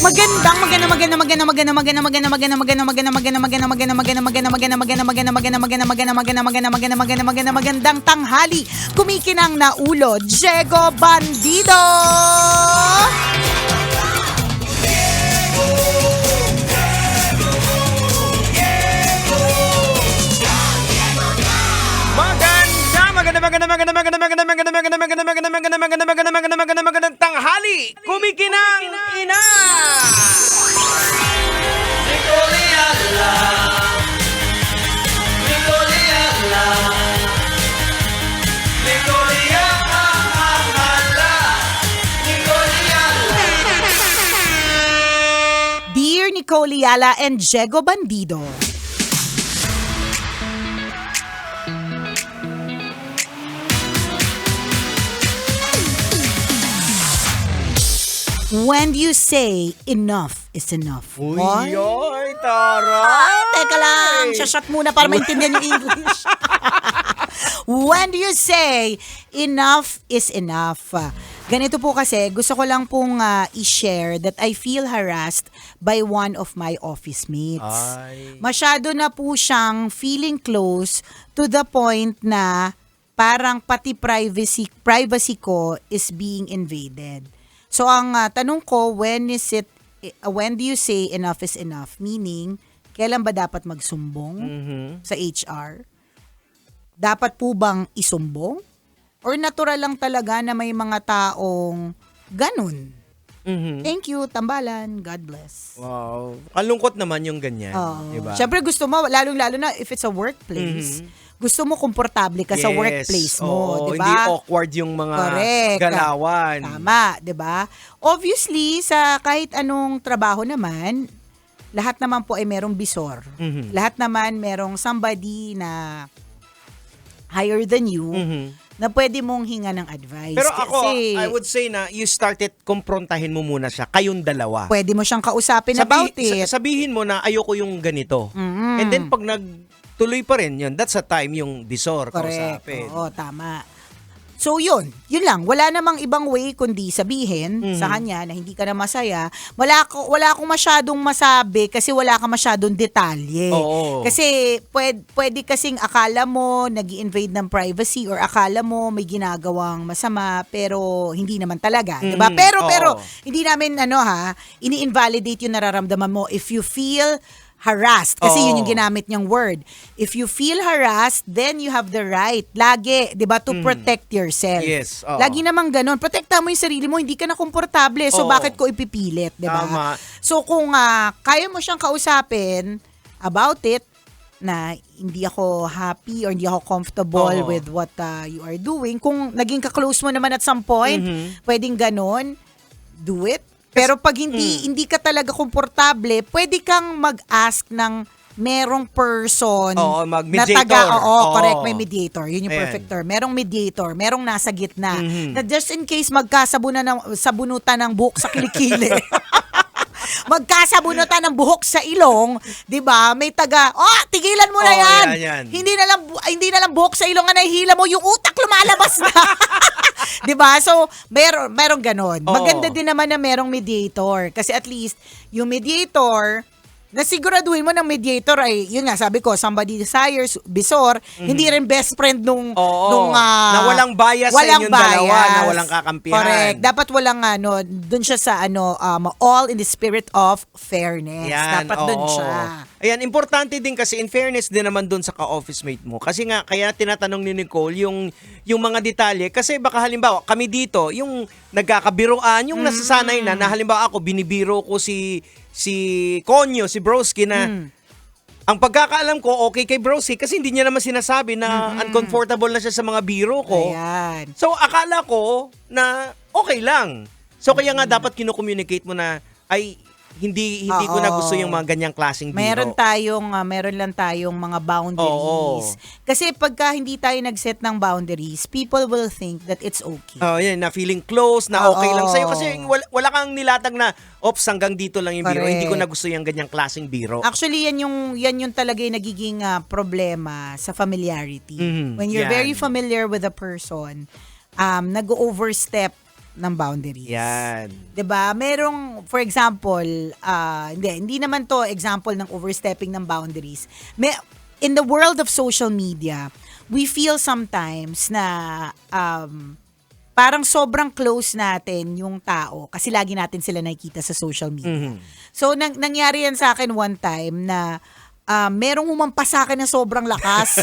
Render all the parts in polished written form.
Magandang tanghali. Kumikinang na ulo, Diego Bandido. Magandang tanghali. Kumikinang ina. Dear Nicole Yala and Diego Bandido. When you say enough is enough. Uy, What? yoy, taray. Teka lang, shot muna para maintindihan yung English. When do you say enough is enough? Ganito po kasi, gusto ko lang pong i-share that I feel harassed by one of my office mates. Ay. Masyado na po siyang feeling close to the point na parang pati privacy ko is being invaded. So ang tanong ko, when do you say enough is enough? Meaning, kailan ba dapat magsumbong sa HR? Dapat po bang isumbong? Or natural lang talaga na may mga taong ganun? Thank you, tambalan. God bless. Wow. Kalungkot naman yung ganyan. Diba? Siyempre gusto mo, lalong-lalo na if it's a workplace, gusto mo komportable ka sa workplace mo, di ba? Hindi awkward yung mga galawan. Tama, di ba? Obviously, sa kahit anong trabaho naman, lahat naman po ay merong bisor. Lahat naman merong somebody na higher than you na pwede mong hinga ng advice. Pero ako, kasi I would say na you started kumprontahin mo muna siya, kayong dalawa. pwede mo siyang kausapin about it. Sabihin mo na ayoko yung ganito. And then pag nagtuloy pa rin yun, that's a time yung bisor kausapin. Oo, tama. So yun lang. Wala namang ibang way kundi sabihin sa kanya na hindi ka na masaya. Wala akong masyadong masabi kasi wala ka masyadong detalye. Oo. Kasi pwede kasing akala mo nag-i-invade ng privacy or akala mo may ginagawang masama pero hindi naman talaga, 'di ba? Pero hindi namin ini-invalidate yung nararamdaman mo if you feel harassed. Kasi yun yung ginamit niyang word. If you feel harassed, then you have the right, lagi, di ba, to protect yourself. Yes. Lagi namang ganun. Protekta mo yung sarili mo, hindi ka na komportable. So, bakit ko ipipilit, di ba? Tama. So, kung kaya mo siyang kausapin about it, na hindi ako happy or hindi ako comfortable with what you are doing, kung naging ka-close mo naman at some point, pwedeng ganun, do it. Pero pag hindi ka talaga komportable, pwede kang mag-ask ng merong person na taga, correct, may mediator. Yun yung perfect term. Merong mediator, merong nasa gitna. Na just in case sabunutan ng buhok sa kilikili. Magkasabunutan ng buhok sa ilong, 'di ba? May taga, tigilan mo na yan. Yan. Hindi na lang buhok sa ilong ang nahihila mo, yung utak lumalabas na. 'Di ba? So, merong ganon. Maganda din naman na merong mediator kasi at least yung mediator nasiguraduhin mo ng mediator ay, yun nga, sabi ko, somebody desires, bisor, hindi rin best friend nung na walang bias sa inyong dalawa, na walang kakampihan. Correct. Dapat walang dun siya sa all in the spirit of fairness. Yan, dapat dun siya. Ayan, importante din kasi in fairness din naman dun sa ka-office mate mo. Kasi nga, kaya tinatanong ni Nicole yung mga detalye. Kasi baka halimbawa, kami dito, yung nagkakabiroan, yung nasasanay na halimbawa ako, binibiro ko si Konyo, si Broski na ang pagkakaalam ko, okay kay Broski kasi hindi niya naman sinasabi na uncomfortable na siya sa mga biro ko. Ayan. So, akala ko na okay lang. So, kaya nga dapat kino-communicate mo na ay hindi ko na gusto yung mga ganyang klaseng biro. Meron lang tayong mga boundaries. Kasi pagka hindi tayo nag-set ng boundaries, people will think that it's okay. Yan, na feeling close, na okay lang sa'yo. Kasi wala kang nilatag na, hanggang dito lang yung biro. Hindi ko na gusto yung ganyang klaseng biro. Actually, yan yung talaga yung nagiging problema sa familiarity. When you're very familiar with a person, nag-overstep ng boundaries. Yan. 'Di ba? Merong, for example, hindi naman to example ng overstepping ng boundaries. In the world of social media, we feel sometimes na parang sobrang close natin yung tao kasi lagi natin sila nakikita sa social media. So, nangyari yan sa akin one time na merong humampas sa akin na sobrang lakas.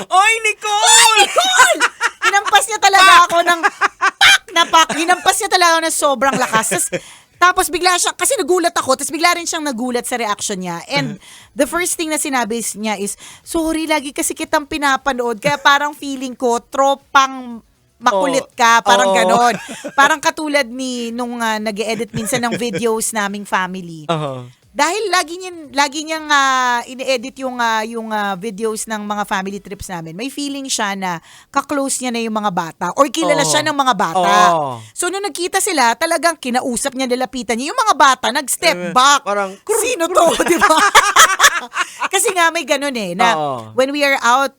Oy, Nicole! Hinampas niya talaga ako ng pak. Hinampas niya talaga ako ng sobrang lakas. Tapos bigla siya, kasi nagulat ako, tapos bigla rin siyang nagulat sa reaction niya. And the first thing na sinabi niya is, sorry, lagi kasi kitang pinapanood. Kaya parang feeling ko, tropang makulit ka, parang ganon. Parang katulad nung nag-edit minsan ng videos naming family. Dahil lagi niyang ine-edit yung videos ng mga family trips namin. May feeling siya na ka-close niya na yung mga bata or kilala siya ng mga bata. So nung nagkita sila, talagang kinausap niya, nilapitan niya. Yung mga bata nag-step back. Parang, sino to? Di ba? Kasi nga may ganun na when we are out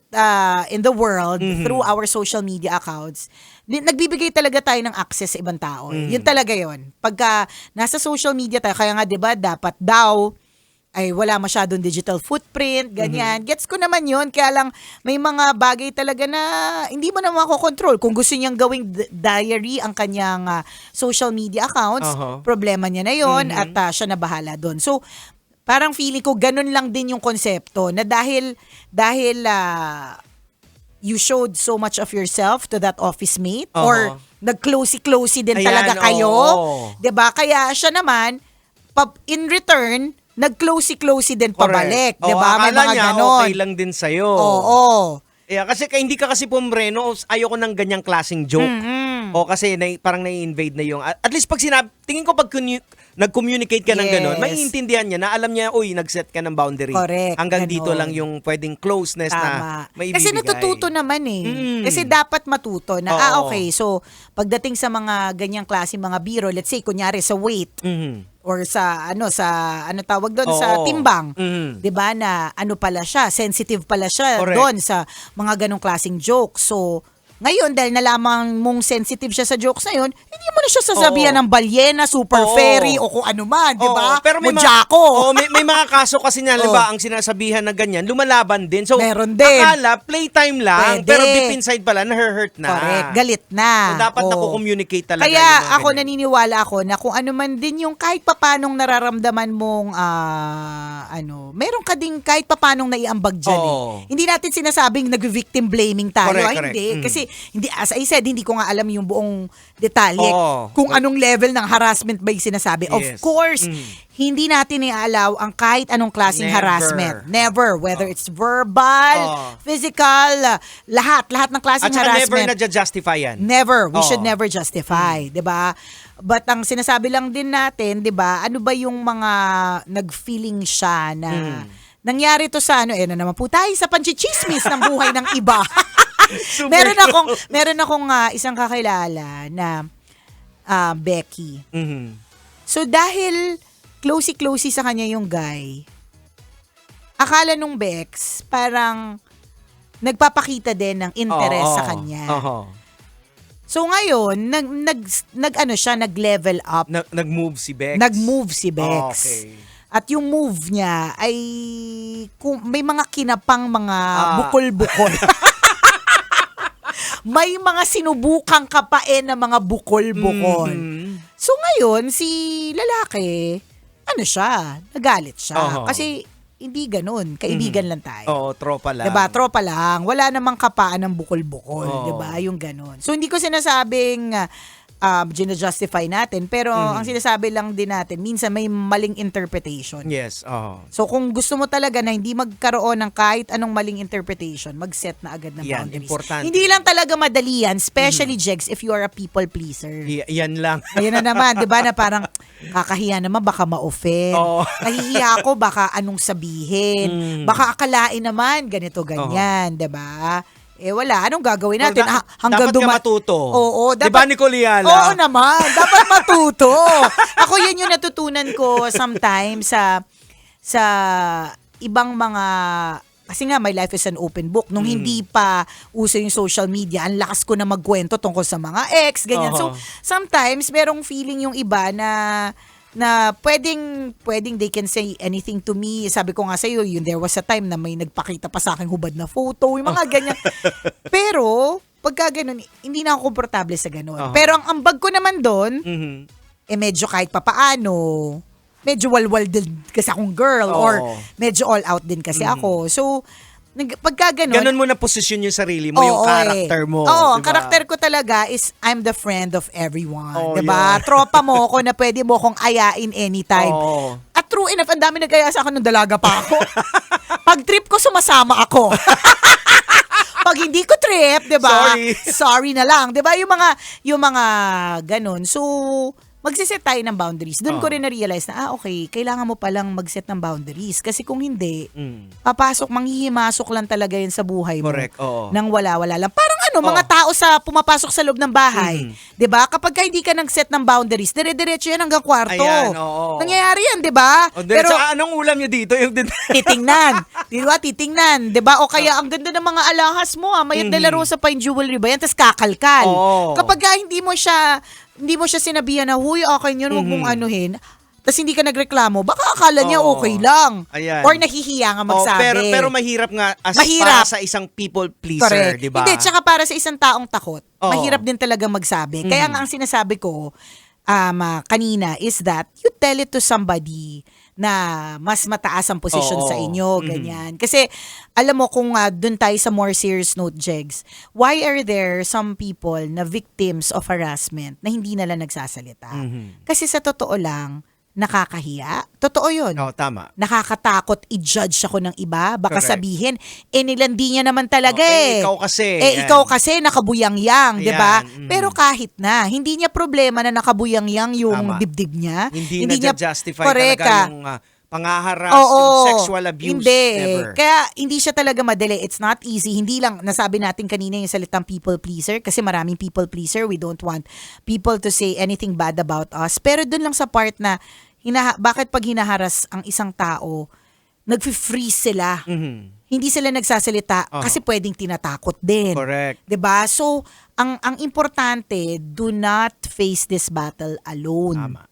in the world through our social media accounts, nagbibigay talaga tayo ng access sa ibang tao. Yun talaga yun. Pagka nasa social media tayo, kaya nga 'di ba dapat daw ay wala masyadong digital footprint, ganyan. Gets ko naman yun, kaya lang may mga bagay talaga na hindi mo na makokontrol. Kung gusto niyang gawing diary ang kanyang social media accounts, problema niya na yun at siya na bahala doon. So, parang feeling ko ganun lang din yung konsepto na dahil you showed so much of yourself to that office mate or nag-closey-closey din talaga kayo. 'Di ba? Kaya siya naman in return nag-closey-closey din pabalik, 'di ba? May mga niya, ganon. okay lang din sa'yo. Oo. Kasi hindi ka kasi pumreno, ayoko ng ganyang klaseng joke. O kasi parang nai-invade na yung, at least pag tingin ko pag nag-communicate ka ng gano'n, maiintindihan niya na alam niya, nag-set ka ng boundary. Correct. Hanggang ganon. dito lang yung pwedeng closeness na maibibigay. Kasi natututo naman Kasi dapat matuto na, okay, so pagdating sa mga ganyang klase mga biro, let's say, kunyari sa weight, or sa tawag doon sa timbang, 'di ba, na pala siya, sensitive pala siya doon sa mga ganong klaseng jokes. So ngayon, dahil nalaman mong sensitive siya sa jokes na yun, hindi mo na siya sasabihan ng balyena, super fairy, o kung ano man, di ba? Pero may may mga kaso kasi na, ang sinasabihan na ganyan, lumalaban din. So, meron din. Akala, playtime lang, pero deep inside pala, na-hurt na. Correct, galit na. So, dapat naku-communicate talaga. Kaya ako, naniniwala ako na kung ano man din yung kahit papanong nararamdaman mong, meron ka ding kahit papanong naiambag dyan. Hindi natin sinasabing nag-victim blaming tayo. Correct. Hindi. Kasi hindi, as I said, hindi ko nga alam yung buong detalye kung anong level ng harassment ba yung sinasabi. Of course, hindi natin iaalaw ang kahit anong klaseng harassment. Never. Whether it's verbal, physical, lahat ng klaseng harassment. At never na-justify yan. Never. We should never justify. 'Di ba? But ang sinasabi lang din natin, 'di ba, ano ba yung mga nag-feeling siya na nangyari to sa na naman po tayo sa panchichismis ng buhay ng iba. meron akong isang kakilala na Becky. So dahil closey sa kanya yung guy, akala nung Bex parang nagpapakita din ng interest sa kanya. So ngayon, nag-level up. Nag-move si Bex. Nag-move si Bex. Okay. At yung move niya ay may mga kinapang mga bukol-bukol. May mga sinubukang kapain na mga bukol-bukol. So ngayon, si lalaki, nagalit siya. Kasi hindi ganun. Kaibigan lang tayo. Oo, tropa lang. Diba? Tropa lang. Wala namang kapaan ng bukol-bukol. Diba? Yung ganun. So hindi ko sinasabing gina-justify natin. Pero ang sinasabi lang din natin, minsan may maling interpretation. Yes. So kung gusto mo talaga na hindi magkaroon ng kahit anong maling interpretation, mag-set na agad ng boundaries. Importante. Hindi lang talaga madali yan, especially Jegs, if you are a people pleaser. Yan lang. Ayan na naman, di ba, na parang kakahiya naman, baka ma-offend. Nahihiya ako, baka anong sabihin. Baka akalain naman, ganito, ganyan, di ba? Wala. Anong gagawin natin? Hanggang dapat ka matuto. Oo. Diba, Nicoliala? Oo naman. Dapat matuto. Ako yan yung natutunan ko sometimes sa ibang mga kasi nga my life is an open book. Nung hindi pa uso yung social media, ang lakas ko na magkwento tungkol sa mga ex, ganyan. So, sometimes merong feeling yung iba na pwedeng they can say anything to me. Sabi ko nga sa'yo, there was a time na may nagpakita pa sa akin hubad na photo, yung mga ganyan. Pero, pagka ganun, hindi na ako komportable sa ganun. Pero ang ambag ko naman doon, medyo kahit papaano, medyo walwal din kasi akong girl or medyo all out din kasi ako. So, pagka ganun mo na posisyon yung sarili mo, yung character mo. Oo, ang diba? karakter ko talaga is I'm the friend of everyone. Diba? Tropa mo ako na pwede mo akong ayain anytime. At true enough, ang dami nag-aya sa akin nung dalaga pa ako. Pag trip ko, sumasama ako. Pag hindi ko trip, 'di ba? Sorry na lang, 'di ba? Yung mga ganun. So, magsiset tayo ng boundaries. Doon ko rin na-realize na, okay, kailangan mo palang mag-set ng boundaries. Kasi kung hindi, manghihimasok lang talaga yun sa buhay mo. Correct, oo. Nang wala-wala lang. Parang mga tao sa pumapasok sa loob ng bahay. 'Di ba? Kapag hindi ka nag-set ng boundaries, dire-diretso yan hanggang kwarto. Ayan, oo. Nangyayari yan, 'di ba? Pero anong ulam niyo dito? Yung titingnan. Titingnan, 'di ba? O kaya ang ganda ng mga alahas mo, Mayat de la Rosa pa yung jewelry ba yan? Tapos kakalkal. Kapag hindi mo siya sinabihan na, huy, okay yun, huwag mong anuhin. Tapos hindi ka nagreklamo, baka akala niya okay lang. Ayan. Or nahihiya nga magsabi. Pero mahirap nga para sa isang people pleaser, di ba? Hindi, tsaka para sa isang taong takot, mahirap din talaga magsabi. Kaya nga ang sinasabi ko kanina is that you tell it to somebody na mas mataas ang posisyon sa inyo, ganyan. Kasi, alam mo, kung dun tayo sa more serious note, Jegs, why are there some people na victims of harassment na hindi nila nagsasalita? Kasi sa totoo lang, nakakahiya. Totoo yun. Tama. Nakakatakot i-judge ako ng iba. Baka sabihin, nilandi niya naman talaga ikaw kasi. Ikaw kasi nakabuyang-yang, di ba? Pero kahit na, hindi niya problema na nakabuyang-yang yung dibdib niya. Hindi niya justify talaga yung pangaharas, yung sexual abuse. Hindi. Never. Kaya hindi siya talaga madali. It's not easy. Hindi lang, nasabi natin kanina yung salitang people pleaser kasi maraming people pleaser. We don't want people to say anything bad about us. Pero dun lang sa part na bakit pag hinaharas ang isang tao, nag-freeze sila. Hindi sila nagsasalita kasi pwedeng tinatakot din. Correct. 'Di ba? So, ang importante, do not face this battle alone. Tama.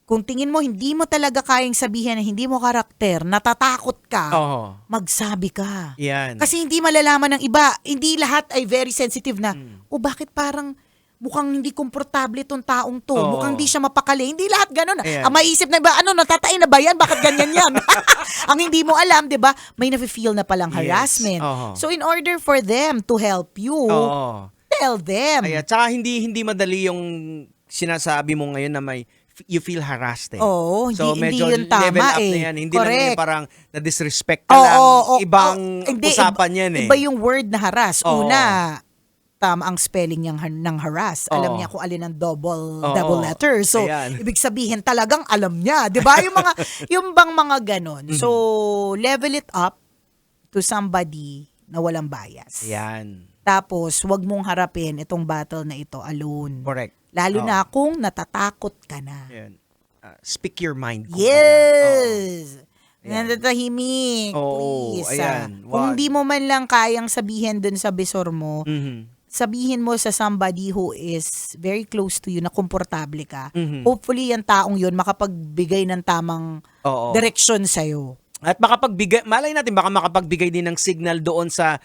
Kung tingin mo hindi mo talaga kayang sabihin na hindi mo karakter, natatakot ka, magsabi ka. Yan. Kasi hindi malalaman ng iba. Hindi lahat ay very sensitive na, bakit parang mukhang hindi komportable itong taong to. Mukhang hindi siya mapakali. Hindi lahat ganun. Ang maisip na iba, natatay na ba yan? Bakit ganyan yan? Ang hindi mo alam, di ba? May nafe-feel na palang harassment. So in order for them to help you, tell them. Tsaka hindi madali yung sinasabi mo ngayon na you feel harassed. So medyo hindi yun tama, level up na yan. Hindi correct. lang parang na-disrespect ka lang. Ibang usapan yan Iba yung word na harass. Una, tama ang spelling ng harass. Alam niya kung alin ang double letter. So, ibig sabihin talagang alam niya. 'Di ba? Yung bang mga ganon. So, level it up to somebody na walang bias. Yan. Tapos, wag mong harapin itong battle na ito alone. Correct. Lalo na kung natatakot ka na. Yan. Speak your mind. Yes! Nandatahimik. Please. Ayan. Kung hindi mo man lang kayang sabihin dun sa bisor mo, sabihin mo sa somebody who is very close to you na komportable ka. Hopefully, yung taong yun makapagbigay ng tamang direksyon sa'yo. At malay natin, baka makapagbigay din ng signal doon sa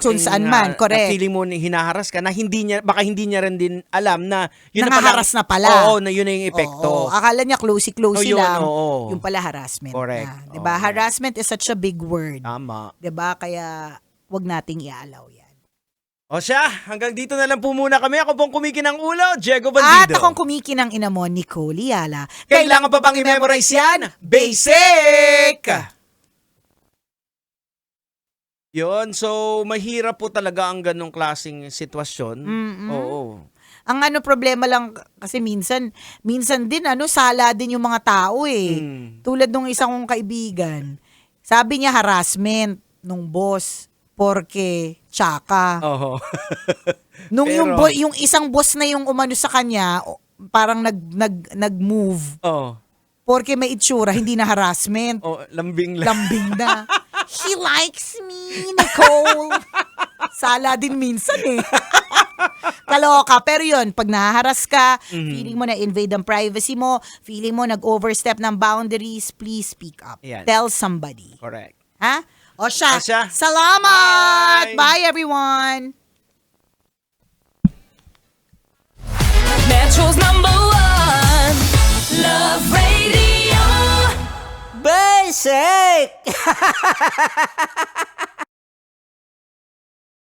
kung saan man, correct. Na feeling mo hinaharas ka, na baka hindi niya rin din alam na yun nangaharas na pala. Na yun na yung epekto. Akala niya closey lang. Oo. Yung pala harassment. Correct. Na, diba? Harassment is such a big word. Tama. Diba? Kaya wag nating i-allow yan. O siya, hanggang dito na lang po muna kami. Ako pong kumikinang ulo, Diego Bandido. At akong kumikinang ina mo, Nicole Yala. Kailangan pa bang i-memorize yan? Basic! Yun, so mahirap po talaga ang ganong klaseng sitwasyon. Oo. Ang problema lang kasi minsan din sala din yung mga tao Tulad nung isang kong kaibigan. Sabi niya harassment nung boss porque tsaka. Nung yung isang boss na yung umano sa kanya, parang nag-move. Porque may itsura, hindi na harassment. Lambing na. He likes me, Nicole. Sala din minsan eh. Kaloka. Pero yun, pag nahaharas ka, feeling mo na-invade ang privacy mo, feeling mo nag-overstep ng boundaries, please speak up. Yan. Tell somebody. Correct. Ha? O siya. O siya. Salamat! Bye! Bye everyone! Metro's #1 Love Radio. Basic!